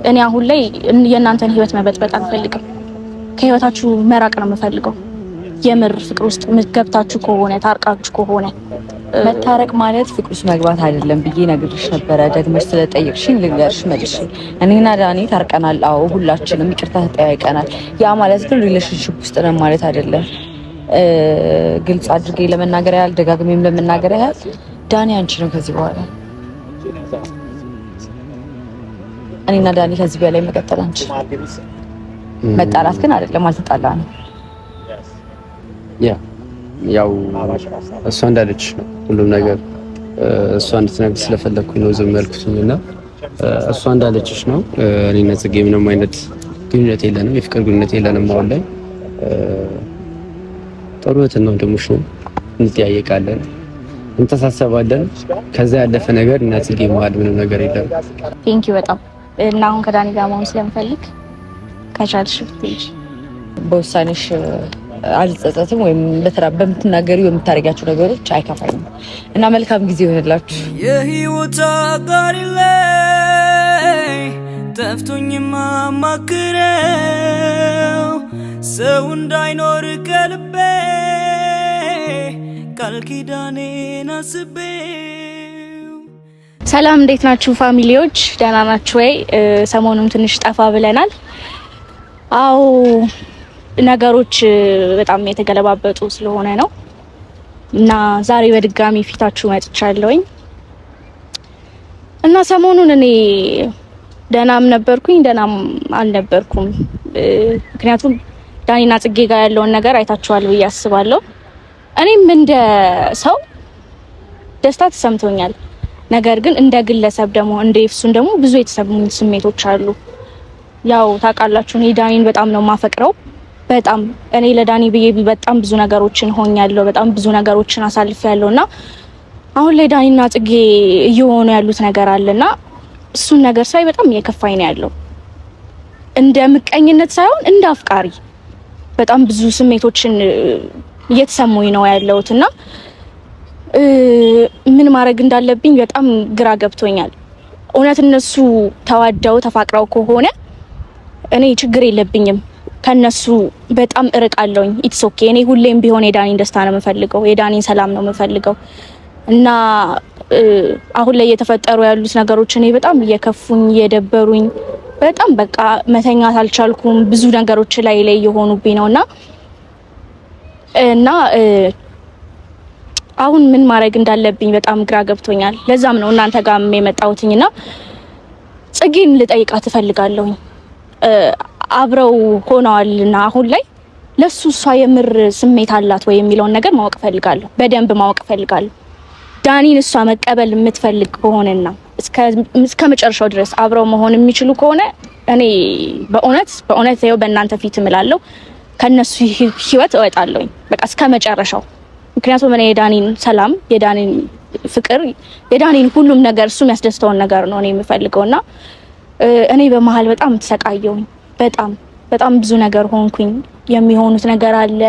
እኔ አሁን ላይ የእናንተን ህይወት መበጥበጥ አልፈልግም። ከህይወታችሁ መራቅ ነው የምፈልገው። የምር ፍቅር ውስጥ ገብታችሁ ከሆነ ታርቃችሁ ከሆነ መታረቅ ማለት ፍቅር ውስጥ መግባት አይደለም ብዬ ነግሬሽ ነበረ። ደግመሽ ስለጠየቅሽኝ ልንገርሽ መልሼ እኔና ዳኒ ታርቀናል። አዎ ሁላችንም ይቅርታ ተጠያይቀናል። ያ ማለት ግን ሪሌሽንሺፕ ውስጥ ነን ማለት አይደለም። ግልጽ አድርጌ ለመናገር ያህል ደጋግሜም ለመናገር ያህል ዳኒ አንቺ ነው ከዚህ በኋላ እኔና ዳኒ ከዚህ በላይ መቀጠል አንቺ መጣላት ግን አይደለም አልተጣላንም። ያው እሷ እንዳለች ነው ሁሉም ነገር እሷ እንድትነግር ስለፈለኩኝ ነው ዝም ያልኩትና እሷ እንዳለችሽ ነው። እኔና ጽጌ ምንም አይነት ግንኙነት የለንም፣ የፍቅር ግንኙነት የለንም። አሁን ላይ ጥሩ እህትና ወንድሞች ነው፣ እንጠያየቃለን፣ እንተሳሰባለን። ከዛ ያለፈ ነገር እና ጽጌ መሀል ምንም ነገር የለም። ቴንኪው በጣም እና አሁን ከዳኒ ጋር መሆን ስለምፈልግ ከቻልሽ ትንሽ በውሳኔሽ አልጸጸትም ወይም በምትናገሪው የምታረጋቸው ነገሮች አይከፋኝም እና መልካም ጊዜ ይሆንላችሁ። የህይወት አጋሪ ላይ ጠፍቶኝ ማማክረው ሰው እንዳይኖር ከልቤ ቃል ኪዳኔን አስቤው። ሰላም እንዴት ናችሁ ፋሚሊዎች? ደህና ናችሁ ወይ? ሰሞኑን ትንሽ ጠፋ ብለናል። አዎ ነገሮች በጣም የተገለባበጡ ስለሆነ ነው እና ዛሬ በድጋሚ ፊታችሁ መጥቻለሁኝ እና ሰሞኑን እኔ ደህናም ነበርኩኝ ደህናም አልነበርኩም። ምክንያቱም ዳኒና ጽጌ ጋር ያለውን ነገር አይታችኋል ብዬ አስባለሁ። እኔም እንደ ሰው ደስታ ተሰምቶኛል። ነገር ግን እንደ ግለሰብ ደግሞ እንደ ኤፍሱን ደግሞ ብዙ የተሰሙኝ ስሜቶች አሉ። ያው ታውቃላችሁ እኔ ዳኒን በጣም ነው የማፈቅረው። በጣም እኔ ለዳኒ ብዬ በጣም ብዙ ነገሮችን ሆኛለሁ፣ በጣም ብዙ ነገሮችን አሳልፌያለሁና አሁን ላይ ዳኒና ጽጌ እየሆኑ ያሉት ነገር አለና እሱን ነገር ሳይ በጣም እየከፋኝ ነው ያለው። እንደ ምቀኝነት ሳይሆን እንደ አፍቃሪ በጣም ብዙ ስሜቶችን እየተሰሙኝ ነው ያለውትና ምን ማድረግ እንዳለብኝ በጣም ግራ ገብቶኛል። እውነት እነሱ ተዋደው ተፋቅረው ከሆነ እኔ ችግር የለብኝም፣ ከነሱ በጣም እርቃለሁኝ። ኢትስ ኦኬ። እኔ ሁሌም ቢሆን የዳኒን ደስታ ነው የምፈልገው፣ የዳኒን ሰላም ነው የምፈልገው እና አሁን ላይ እየተፈጠሩ ያሉት ነገሮች እኔ በጣም እየከፉኝ እየደበሩኝ በጣም በቃ መተኛት አልቻልኩም። ብዙ ነገሮች ላይ እየሆኑብኝ ነውና አሁን ምን ማድረግ እንዳለብኝ በጣም ግራ ገብቶኛል። ለዛም ነው እናንተ ጋር የመጣሁትኝና ጽጌን ልጠይቃት እፈልጋለሁኝ። አብረው ሆነዋልና አሁን ላይ ለሱ እሷ የምር ስሜት አላት ወይ የሚለውን ነገር ማወቅ ፈልጋለሁ፣ በደንብ ማወቅ ፈልጋለሁ። ዳኒን እሷ መቀበል የምትፈልግ ከሆነና እስከ መጨረሻው ድረስ አብረው መሆን የሚችሉ ከሆነ እኔ በእውነት ይኸው በእናንተ ፊት እምላለሁ ከነሱ ህይወት እወጣለሁኝ በቃ እስከ መጨረሻው። ምክንያቱም እኔ የዳኒን ሰላም፣ የዳኒን ፍቅር፣ የዳኒን ሁሉም ነገር እሱ የሚያስደስተውን ነገር ነው እኔ የምፈልገውና እኔ በመሀል በጣም ተሰቃየሁኝ። በጣም ብዙ ነገር ሆንኩኝ። የሚሆኑት ነገር አለ።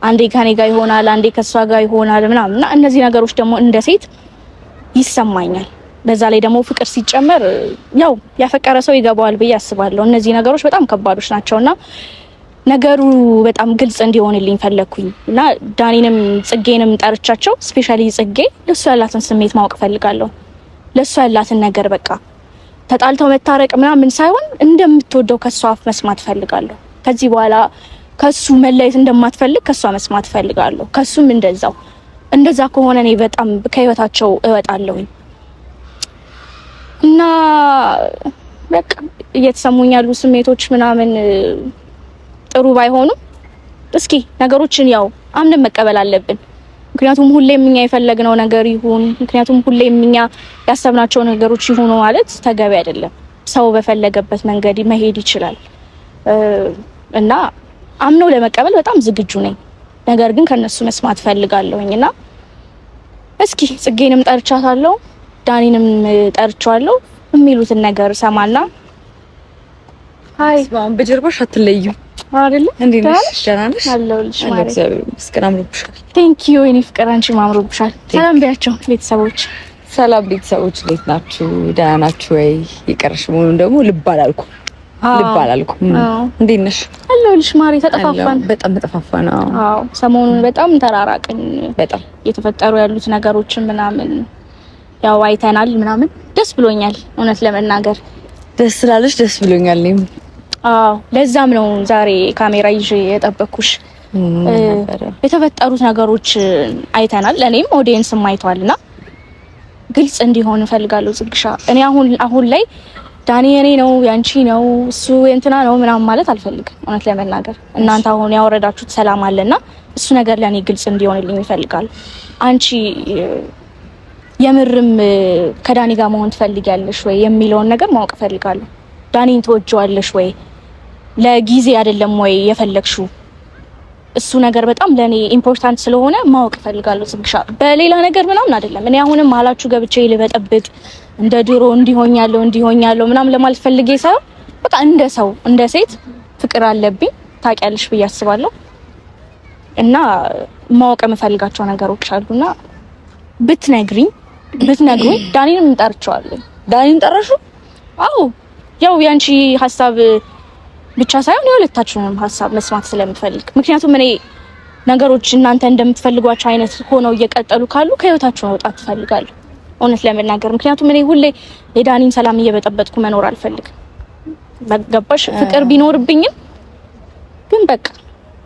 አንዴ ከኔ ጋር ይሆናል፣ አንዴ ከሷ ጋር ይሆናል ምናምንና እነዚህ ነገሮች ደግሞ እንደ ሴት ይሰማኛል። በዛ ላይ ደግሞ ፍቅር ሲጨመር ያው ያፈቀረ ሰው ይገባዋል ብዬ አስባለሁ። እነዚህ ነገሮች በጣም ከባዶች ናቸውና ነገሩ በጣም ግልጽ እንዲሆንልኝ ፈለኩኝ እና ዳኒንም ጽጌንም ጠርቻቸው ስፔሻሊ ጽጌ ለሱ ያላትን ስሜት ማወቅ ፈልጋለሁ። ለሱ ያላትን ነገር በቃ ተጣልተው መታረቅ ምናምን ሳይሆን እንደምትወደው ከሷ አፍ መስማት ፈልጋለሁ። ከዚህ በኋላ ከሱ መለየት እንደማትፈልግ ከሷ መስማት ፈልጋለሁ። ከሱም እንደዛ ከሆነ እኔ በጣም ከህይወታቸው እወጣለሁኝ እና በቃ እየተሰሙኝ ያሉ ስሜቶች ምናምን ጥሩ ባይሆኑም እስኪ ነገሮችን ያው አምነን መቀበል አለብን። ምክንያቱም ሁሌም እኛ የፈለግነው ነገር ይሁን፣ ምክንያቱም ሁሌም እኛ ያሰብናቸው ነገሮች ይሁኑ ማለት ተገቢ አይደለም። ሰው በፈለገበት መንገድ መሄድ ይችላል እና አምነው ለመቀበል በጣም ዝግጁ ነኝ። ነገር ግን ከነሱ መስማት ፈልጋለሁኝና እስኪ ጽጌንም ጠርቻታለሁ፣ ዳኒንም ጠርቻለሁ። የሚሉትን ነገር ሰማና ሃይ ስማም በጀርባሽ አትለዩ አይደለ? እንዴ ነሽ? ደህና ነሽ? አለሁልሽ ማለት እግዚአብሔር ይመስገን። አምሮብሻል። ቴንክ ዩ የኔ ፍቅር፣ አንቺ ማምሮብሻል። ሰላም ቢያቸው ቤተሰቦች። ሰላም ቤተሰቦች እንዴት ናችሁ? ደህና ናችሁ ወይ? ይቀርሽ መሆኑን ደግሞ ልብ አላልኩም። እንዴት ነሽ? አለሁልሽ ማሪ። ተጠፋፋን፣ በጣም ተጠፋፋን። አዎ ሰሞኑን በጣም ተራራቅን። በጣም እየተፈጠሩ ያሉት ነገሮችን ምናምን ያው አይተናል ምናምን። ደስ ብሎኛል እውነት ለመናገር ደስ ስላለሽ ደስ ብሎኛል እኔም። አዎ ለዛም ነው ዛሬ ካሜራ ይዤ የጠበኩሽ። የተፈጠሩት ነገሮች አይተናል፣ እኔም ኦዲየንስም አይቷልና ግልጽ እንዲሆን እፈልጋለሁ ጽግሻ። እኔ አሁን ላይ ዳኒ የኔ ነው ያንቺ ነው እሱ እንትና ነው ምናምን ማለት አልፈልግም እውነት ለመናገር። እናንተ አሁን ያወረዳችሁት ሰላም አለና እሱ ነገር ለኔ ግልጽ እንዲሆንልኝ እፈልጋለሁ። አንቺ የምርም ከዳኒ ጋር መሆን ትፈልጊያለሽ ወይ የሚለውን ነገር ማወቅ እፈልጋለሁ። ዳኒን ትወጂዋለሽ ወይ? ለጊዜ አይደለም ወይ የፈለግሽው? እሱ ነገር በጣም ለኔ ኢምፖርታንት ስለሆነ ማወቅ እፈልጋለሁ ጽግሻ። በሌላ ነገር ምናምን አይደለም። እኔ አሁንም መሀላችሁ ገብቼ ልበጠብጥ እንደ ድሮ እንዲሆኛለሁ ምናምን ለማለት ፈልጌ ሳይሆን በቃ እንደ ሰው እንደ ሴት ፍቅር አለብኝ ታውቂያለሽ ብዬ አስባለሁ። እና ማወቅ የምፈልጋቸው ነገሮች አሉና ብትነግሩኝ ዳኒንም እንጠርቸዋለሁ። ዳኒን ጠራሹ? አዎ ያው ያንቺ ሀሳብ ብቻ ሳይሆን የሁለታችሁንም ሀሳብ መስማት ስለምፈልግ፣ ምክንያቱም እኔ ነገሮች እናንተ እንደምትፈልጓቸው አይነት ሆነው እየቀጠሉ ካሉ ከህይወታችሁ መውጣት ትፈልጋለሁ እውነት ለመናገር። ምክንያቱም እኔ ሁሌ የዳኒን ሰላም እየበጠበጥኩ መኖር አልፈልግም። በገባሽ? ፍቅር ቢኖርብኝም ግን በቃ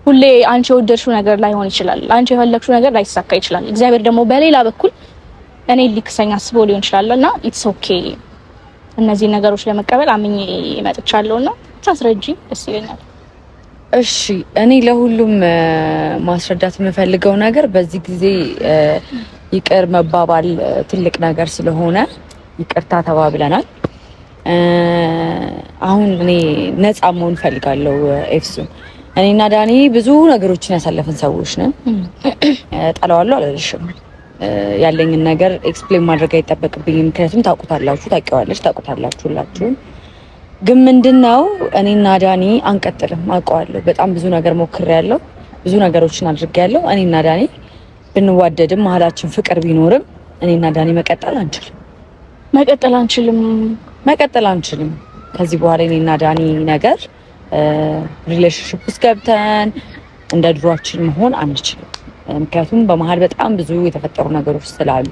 ሁሌ አንቺ የወደድሽው ነገር ላይሆን ይችላል፣ አንቺ የፈለግሽው ነገር ላይሳካ ይችላል። እግዚአብሔር ደግሞ በሌላ በኩል እኔ ሊክሰኝ አስቦ ሊሆን ይችላልና ኢትስ ኦኬ። እነዚህ ነገሮች ለመቀበል አምኜ መጥቻለሁና ታስረጂ ደስ ይለኛል። እሺ እኔ ለሁሉም ማስረዳት የምፈልገው ነገር በዚህ ጊዜ ይቅር መባባል ትልቅ ነገር ስለሆነ ይቅርታ ተባብለናል። አሁን እኔ ነፃ መሆን ፈልጋለሁ። ኤፍሱን እኔና ዳኒ ብዙ ነገሮችን ያሳለፈን ሰዎች ነን። ጠላዋለሁ አላለሽም። ያለኝን ነገር ኤክስፕሌን ማድረግ አይጠበቅብኝም። ምክንያቱም ታውቁታላችሁ ሁላችሁም። ግን ምንድነው እኔና ዳኒ አንቀጥልም። አውቀዋለሁ። በጣም ብዙ ነገር ሞክሬያለሁ። ብዙ ነገሮችን አድርጌያለሁ። እኔና ዳኒ ብንዋደድም መሀላችን ፍቅር ቢኖርም እኔና ዳኒ መቀጠል አንችልም። ከዚህ በኋላ እኔና ዳኒ ነገር ሪሌሽንሺፕ ውስጥ ገብተን እንደ ድሯችን መሆን አንችልም። ምክንያቱም በመሀል በጣም ብዙ የተፈጠሩ ነገሮች ስላሉ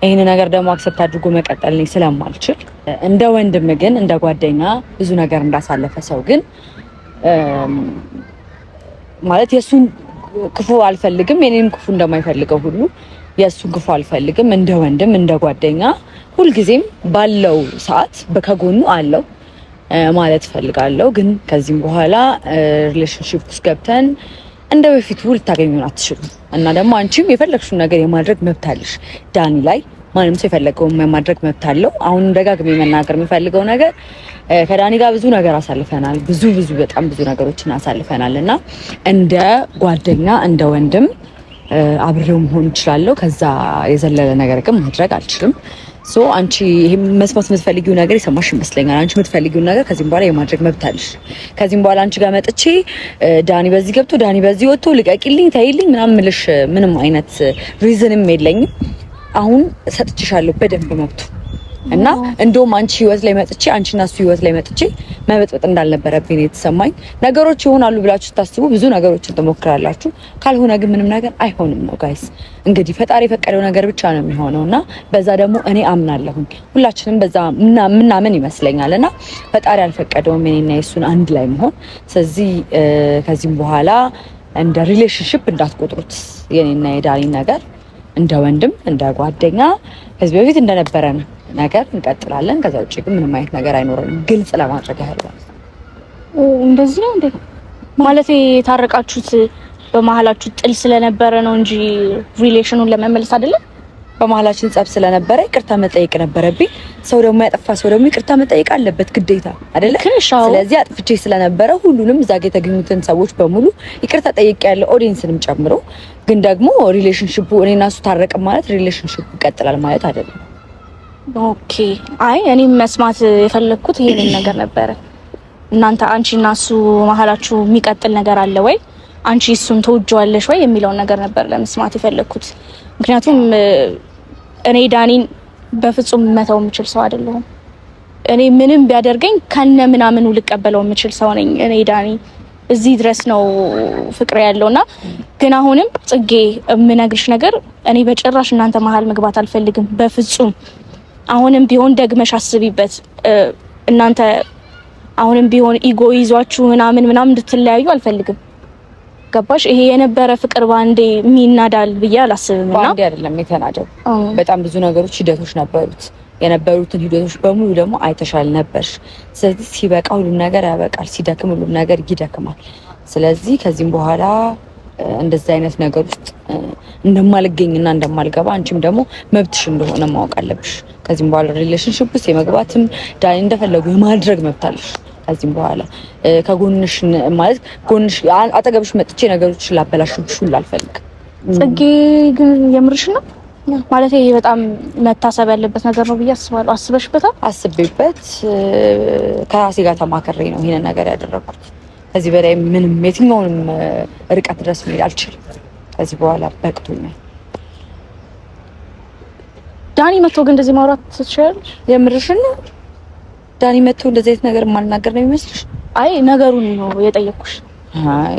ይሄን ነገር ደግሞ አክሰፕት አድርጎ መቀጠል ነው ስለማልችል፣ እንደ ወንድም ግን እንደ ጓደኛ ብዙ ነገር እንዳሳለፈ ሰው ግን ማለት የሱን ክፉ አልፈልግም፣ የኔንም ክፉ እንደማይፈልገው ሁሉ የሱን ክፉ አልፈልግም። እንደ ወንድም እንደ ጓደኛ ሁልጊዜም ባለው ሰዓት ከጎኑ አለው ማለት ፈልጋለሁ። ግን ከዚህም በኋላ ሪሌሽንሺፕ ውስጥ ገብተን እንደ በፊቱ ልታገኙን አትችሉም። እና ደግሞ አንቺም የፈለግሽውን ነገር የማድረግ መብት አለሽ። ዳኒ ላይ ማንም ሰው የፈለገውን የማድረግ መብት አለው። አሁን ደጋግሜ መናገር የምፈልገው ነገር ከዳኒ ጋር ብዙ ነገር አሳልፈናል። በጣም ብዙ ነገሮችን አሳልፈናል እና እንደ ጓደኛ እንደ ወንድም አብሬው መሆን እችላለሁ። ከዛ የዘለለ ነገር ግን ማድረግ አልችልም። ሶ አንቺ ይሄ መስማት የምትፈልጊው ነገር የሰማሽ ይመስለኛል። አንቺ የምትፈልጊው ነገር ከዚህም በኋላ የማድረግ መብት አለሽ። ከዚህም በኋላ አንቺ ጋር መጥቼ ዳኒ በዚህ ገብቶ ዳኒ በዚህ ወጥቶ ልቀቂልኝ፣ ተይልኝ ምናምን ምልሽ ምንም አይነት ሪዝንም የለኝም። አሁን ሰጥቼሻለሁ በደንብ መብቱ እና እንደውም አንቺ ህይወት ላይ መጥቼ አንቺና እሱ ህይወት ላይ መጥቼ መበጥበጥ እንዳልነበረብኝ ነው የተሰማኝ። ነገሮች ይሆናሉ ብላችሁ ስታስቡ ብዙ ነገሮችን ትሞክራላችሁ። ካልሆነ ግን ምንም ነገር አይሆንም ነው ጋይስ። እንግዲህ ፈጣሪ የፈቀደው ነገር ብቻ ነው የሚሆነውና በዛ ደግሞ እኔ አምናለሁኝ። ሁላችንም በዛ ምናምን ይመስለኛል እና ፈጣሪ አልፈቀደውም እኔና የሱን አንድ ላይ መሆን። ስለዚህ ከዚህም በኋላ እንደ ሪሌሽንሺፕ እንዳትቆጥሩት የኔና የዳኒ ነገር እንደ ወንድም እንደ ጓደኛ ከዚህ በፊት እንደነበረን ነገር እንቀጥላለን። ከዛ ውጪ ግን ምንም አይነት ነገር አይኖርም። ግልጽ ለማድረግ ያህል እንደዚህ ነው እንዴ? ማለት የታረቃችሁት በመሀላችሁ ጥል ስለነበረ ነው እንጂ ሪሌሽኑን ለመመለስ አይደለም። በመሀላችን ጸብ ስለነበረ ይቅርታ መጠየቅ ነበረብኝ። ሰው ደግሞ ያጠፋ ሰው ደግሞ ይቅርታ መጠየቅ አለበት ግዴታ አይደለ? ስለዚህ አጥፍቼ ስለነበረ ሁሉንም እዛ ጋር የተገኙትን ሰዎች በሙሉ ይቅርታ ጠይቄያለሁ፣ ኦዲየንስንም ጨምሮ። ግን ደግሞ ሪሌሽንሺፑ እኔና እሱ ታረቅም ማለት ሪሌሽንሺፑ ይቀጥላል ማለት አይደለም። ኦኬ። አይ እኔም መስማት የፈለኩት ይሄንን ነገር ነበረ። እናንተ አንቺና እሱ መሀላችሁ የሚቀጥል ነገር አለ ወይ? አንቺ እሱን ተወጂዋለሽ ወይ የሚለውን ነገር ነበር ለመስማት የፈለኩት። ምክንያቱም እኔ ዳኒን በፍጹም መተው የምችል ሰው አይደለሁም። እኔ ምንም ቢያደርገኝ ከነ ምናምኑ ልቀበለው የምችል ሰው ነኝ። እኔ ዳኒ እዚህ ድረስ ነው ፍቅር ያለውና ግን አሁንም ጽጌ የምነግርሽ ነገር እኔ በጭራሽ እናንተ መሀል መግባት አልፈልግም በፍጹም። አሁንም ቢሆን ደግመሽ አስቢበት። እናንተ አሁንም ቢሆን ኢጎ ይዟችሁ ምናምን እንድትለያዩ አልፈልግም። ገባሽ? ይሄ የነበረ ፍቅር ባንዴ የሚናዳል ብዬ አላስብምና ባንዴ አይደለም የተናደው። በጣም ብዙ ነገሮች ሂደቶች ነበሩት። የነበሩትን ሂደቶች በሙሉ ደግሞ አይተሻል ነበርሽ። ስለዚህ ሲበቃ ሁሉም ነገር ያበቃል፣ ሲደክም ሁሉም ነገር ይደክማል። ስለዚህ ከዚህም በኋላ እንደዚህ አይነት ነገር ውስጥ እንደማልገኝና እንደማልገባ አንቺም ደግሞ መብትሽ እንደሆነ ማወቅ አለብሽ። ከዚህም በኋላ ሪሌሽንሺፕ ውስጥ የመግባትም ዳኒ እንደፈለጉ የማድረግ መብት አለሽ። ከዚህም በኋላ ከጎንሽ ማለት ጎንሽ አጠገብሽ መጥቼ ነገሮችን ላበላሽብሽ ሁሉ አልፈልግም። ጽጌ ግን የምርሽ ነው ማለት ይሄ በጣም መታሰብ ያለበት ነገር ነው ብዬ አስባለሁ። አስበሽበታል? አስቤበት ከራሴ ጋር ተማከሬ ነው ይሄንን ነገር ያደረኩት። ከዚህ በላይ ምንም የትኛውንም ርቀት ድረስ መሄድ አልችልም። ከዚህ በኋላ በቅቶኛል። ዳኒ መጥቶ ግን እንደዚህ ማውራት ትችላለሽ? የምርሽን ነው? ዳኒ መጥቶ እንደዚህ አይነት ነገር ማልናገር ነው የሚመስልሽ? አይ ነገሩን ነው የጠየኩሽ። አይ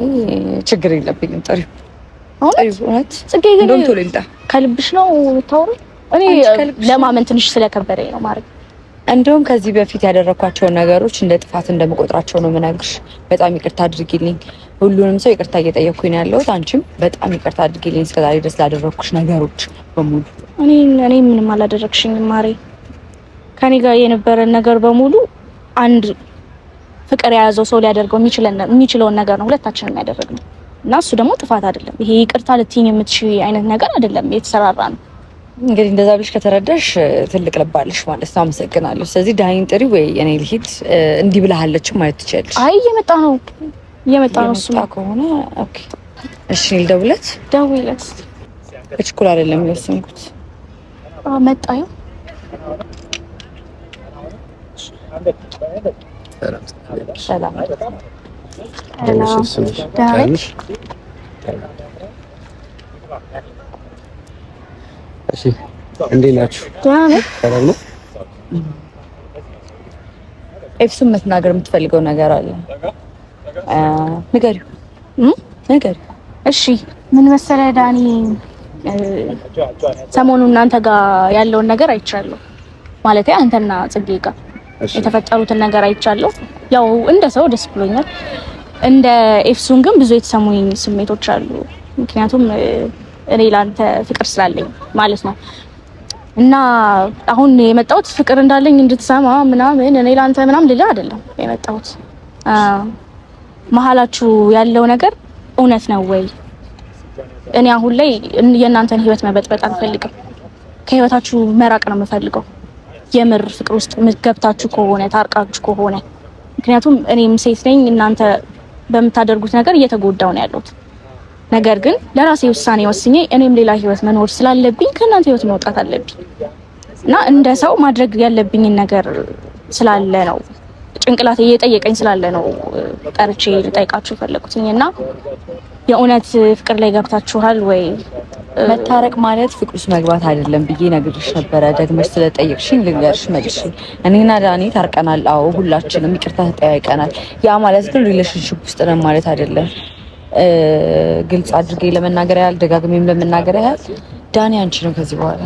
ችግር የለብኝም። ጥሪው እውነት ጽጌ ግን እንደውም ቶሎ ይምጣ። ከልብሽ ነው የምታወሪው? እኔ ለማመን ትንሽ ስለከበደኝ ነው ማድረግ። እንደውም ከዚህ በፊት ያደረኳቸውን ነገሮች እንደ ጥፋት እንደምቆጥራቸው ነው የምነግርሽ። በጣም ይቅርታ አድርጊልኝ። ሁሉንም ሰው ይቅርታ እየጠየቅኩኝ ነው ያለሁት። አንቺም በጣም ይቅርታ አድርጊልኝ እስከዛሬ ድረስ ላደረኩሽ ነገሮች በሙሉ። እኔ ምንም አላደረግሽኝም ማሬ። ከኔ ጋር የነበረን ነገር በሙሉ አንድ ፍቅር የያዘው ሰው ሊያደርገው የሚችለውን ነገር ነው ሁለታችንም ያደረግነው እና እሱ ደግሞ ጥፋት አይደለም። ይሄ ይቅርታ ልትይኝ የምትችይ አይነት ነገር አይደለም፣ የተሰራራ ነው። እንግዲህ እንደዛ ብለሽ ከተረዳሽ ትልቅ ልባለሽ ማለት ነው። አመሰግናለሁ። ስለዚህ ዳኒን ጥሪ ወይ እኔ ልሂድ። እንዲህ ብለሃለች ማለት ትችያለሽ። አይ እየመጣ ነው እሱ ከሆነ ኦኬ እሺ። ልደውልለት? ደውይለት። እችኩል አይደለም የወሰንኩት። መጣዩ ሰላም እሺ፣ እንዴት ናችሁ? ሰላም ነው። ኤፍሱን መተናገር የምትፈልገው ነገር አለ? ንገሪው። እሺ፣ ምን መሰለህ ዳኒ፣ ሰሞኑን እናንተ ጋር ያለውን ነገር አይቻለሁ። ማለት አንተና ጽጌ ጋር የተፈጠሩትን ነገር አይቻለሁ። ያው እንደ ሰው ደስ ብሎኛል። እንደ ኤፍሱን ግን ብዙ የተሰሙኝ ስሜቶች አሉ። ምክንያቱም እኔ ላንተ ፍቅር ስላለኝ ማለት ነው። እና አሁን የመጣሁት ፍቅር እንዳለኝ እንድትሰማ ምናምን እኔ ላንተ ምናምን ልልህ አይደለም የመጣሁት። መሀላችሁ ያለው ነገር እውነት ነው ወይ? እኔ አሁን ላይ የእናንተን ህይወት መበጥበጥ አልፈልግም። ከህይወታችሁ መራቅ ነው የምፈልገው። የምር ፍቅር ውስጥ ገብታችሁ ከሆነ ታርቃችሁ ከሆነ ምክንያቱም እኔም ሴት ነኝ። እናንተ በምታደርጉት ነገር እየተጎዳው ነው ያለሁት። ነገር ግን ለራሴ ውሳኔ ወስኜ እኔም ሌላ ህይወት መኖር ስላለብኝ ከእናንተ ህይወት መውጣት አለብኝ እና እንደ ሰው ማድረግ ያለብኝን ነገር ስላለ ነው ጭንቅላቴ እየጠየቀኝ ስላለ ነው ጠርቼ ልጠይቃችሁ ፈለኩትኝ። እና የእውነት ፍቅር ላይ ገብታችኋል ወይ? መታረቅ ማለት ፍቅር ውስጥ መግባት አይደለም ብዬ ነግሬሽ ነበረ። ደግመሽ ስለጠየቅሽኝ ልንገርሽ መልሼ። እኔና ዳኒ ታርቀናል። አዎ ሁላችንም ይቅርታ ተጠያይቀናል። ያ ማለት ግን ሪሌሽንሺፕ ውስጥ ነን ማለት አይደለም። ግልጽ አድርጌ ለመናገር ያህል ደጋግሜም ለመናገር ያህል ዳኒ አንቺ ነው ከዚህ በኋላ።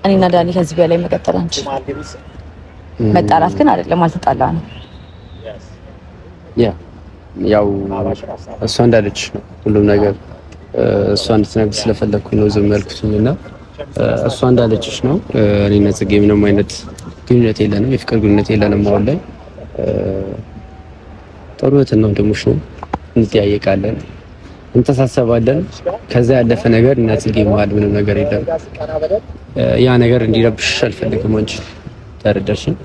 እኔና ዳኒ ከዚህ በላይ መቀጠል አንቺ። መጣላት ግን አይደለም፣ አልተጣላንም። ያው እሷ እንዳለች ነው ሁሉም ነገር። እሷ እንድትነግር ስለፈለኩኝ ነው ዝም ያልኩትኝና እሷ እንዳለችሽ ነው። እኔና ጽጌ ምንም አይነት ግንኙነት የለንም፣ የፍቅር ግንኙነት የለንም። አሁን ላይ ጥሩ እህትና ወንድሞች ነው። እንጠያየቃለን፣ እንተሳሰባለን። ከዛ ያለፈ ነገር እና ጽጌ መሀል ምንም ነገር የለም። ያ ነገር እንዲረብሽሽ አልፈልግም። አንቺ ተረዳሽኝ?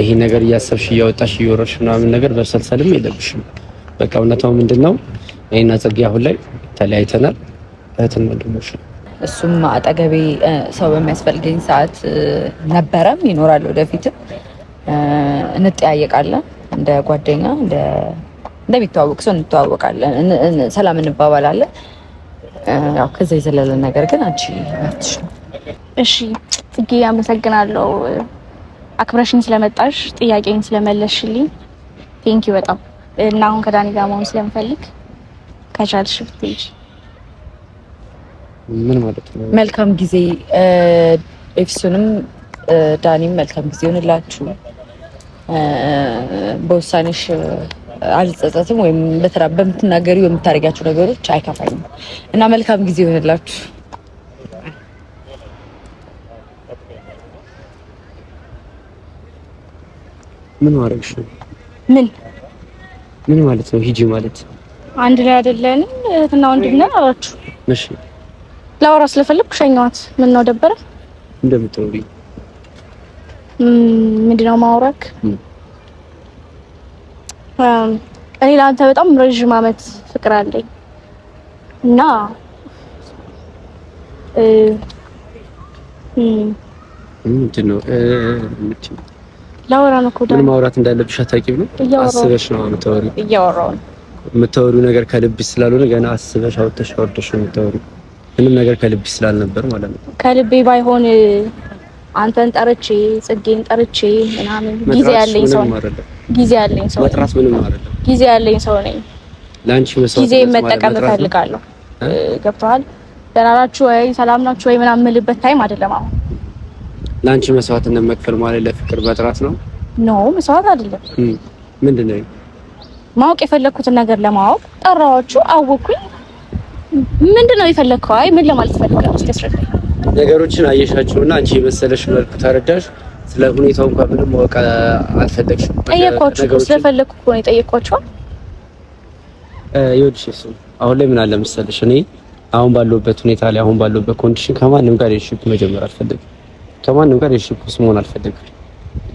ይሄ ነገር እያሰብሽ እያወጣሽ እየወረድሽ ምናምን ነገር በሰልሰልም የለብሽም። በቃ እውነታው ምንድነው? እኔና ጽጌ አሁን ላይ ተለያይተናል፣ እህትና ወንድሞች ነው። እሱም አጠገቤ ሰው በሚያስፈልገኝ ሰዓት ነበረም ይኖራል፣ ወደፊትም እንጠያየቃለን። እንደ ጓደኛ እንደሚተዋወቅ ሰው እንተዋወቃለን፣ ሰላም እንባባላለን። ያው ከዛ የዘለለ ነገር ግን አንቺ መብትሽ ነው። እሺ ጽጌ አመሰግናለሁ፣ አክብረሽኝ ስለመጣሽ ጥያቄን ስለመለስሽልኝ ቴንኪው በጣም እና አሁን ከዳኒ ጋር መሆን ስለምፈልግ ከቻልሽ ብትይሽ። ምን ማለት ነው? መልካም ጊዜ ኤፍሱንም ዳኒም መልካም ጊዜ ይሆንላችሁ። በውሳኔሽ አልጸጸትም፣ ወይም በምትናገሪው በምታደርጊያቸው ነገሮች አይከፋኝም እና መልካም ጊዜ ይሆንላችሁ። ምን ማድረግሽ ነው? ምን ማለት ነው? ሂጂ ማለት አንድ ላይ አይደለን እህትና ወንድም ነን አላችሁ። እሺ ላወራ ስለፈለኩ ሸኛዋት። ምን ነው ደበረ? እንደምትወሪ ምንድነው ማውራክ? እኔ ለአንተ በጣም ረዥም ዓመት ፍቅር አለኝ እና ምንድን ነው ላወራ ነው እኮ ምን ማውራት እንዳለብሽ አታውቂም ነው? አስበሽ ነው የምታወሪው? እያወራሁ ነው። የምታወሪው ነገር ከልብሽ ስላልሆነ ገና አስበሽ አውጥተሽ ነው የምታወሪው። ምንም ነገር ከልብሽ ስላልነበር ማለት ነው። ከልቤ ባይሆን አንተን ጠርቼ ጽጌን ጠርቼ ምናምን ጊዜ ያለኝ ሰው መጥራት ምንም አይደለም። ጊዜ ያለኝ ሰው ነኝ። ላንቺ መስዋዕት ጊዜ መጠቀም እፈልጋለሁ። ገብቶሃል? ደህና ናችሁ ወይ ሰላም ናችሁ ወይ ምናምን የምልበት ታይም አይደለም አሁን። ላንቺ መስዋዕትነት መክፈል ማለት ለፍቅር መጥራት ነው? ኖ መስዋዕት አይደለም። ምንድነው? ማወቅ የፈለኩትን ነገር ለማወቅ ጠራኋችሁ፣ አወኩኝ። ምንድነው የፈለከው? አይ ምን ለማለት ፈልጋለሁ? እስኪ አስረዳኝ። ነገሮችን አየሻቸውና አንቺ የመሰለሽ መልኩ ተረዳሽ። ስለ ሁኔታው እንኳን ምንም ማወቅ አልፈለግሽም። ጠየኳችሁ፣ ስለፈለኩ እኮ ነው የጠየኳችሁ። ይኸውልሽ እሱ አሁን ላይ ምን አለ መሰለሽ፣ እኔ አሁን ባለሁበት ሁኔታ ላይ አሁን ባለሁበት ኮንዲሽን ከማንም ጋር የሽፕ መጀመር አልፈልግም። ከማንም ጋር የሽፕ ውስጥ መሆን አልፈልግም።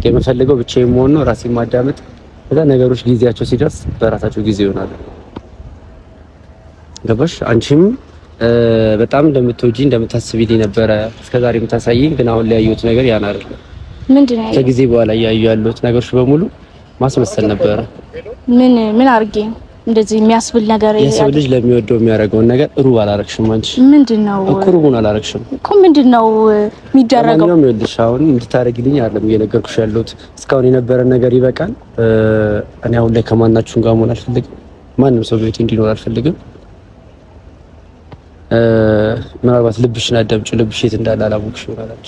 የምፈልገው ብቻዬን መሆን ነው፣ ራሴን ማዳመጥ። ከዛ ነገሮች ጊዜያቸው ሲደርስ በራሳቸው ጊዜ ይሆናሉ። ገባሽ? አንቺም በጣም እንደምትወጂ እንደምታስቢልኝ ነበረ እስከዛሬ የምታሳይኝ፣ ግን አሁን ላይ ያየሁት ነገር ያን አይደለም። ምንድነው? ከጊዜ በኋላ ያሉት ነገሮች በሙሉ ማስመሰል ነበረ። ምን አድርጌ እንደዚህ የሚያስብል ነገር የሰው ልጅ ለሚወደው የሚያደርገውን ነገር ሩብ አላረግሽም። አንቺ ምንድነው እኮ ሩቡን አላረግሽም እኮ። ምንድነው የሚደረገው? ነው ይኸውልሽ፣ አሁን እንድታረጊልኝ አይደለም እየነገርኩሽ ያለሁት። እስካሁን የነበረ ነገር ይበቃል። እኔ አሁን ላይ ከማናችሁም ጋር መሆን አልፈልግም። ማንም ሰው ቤት እንዲኖር አልፈልግም። ምናልባት ልብሽን አዳምጪው። ልብሽ የት እንዳለ አላወቅሽ ይሆናል።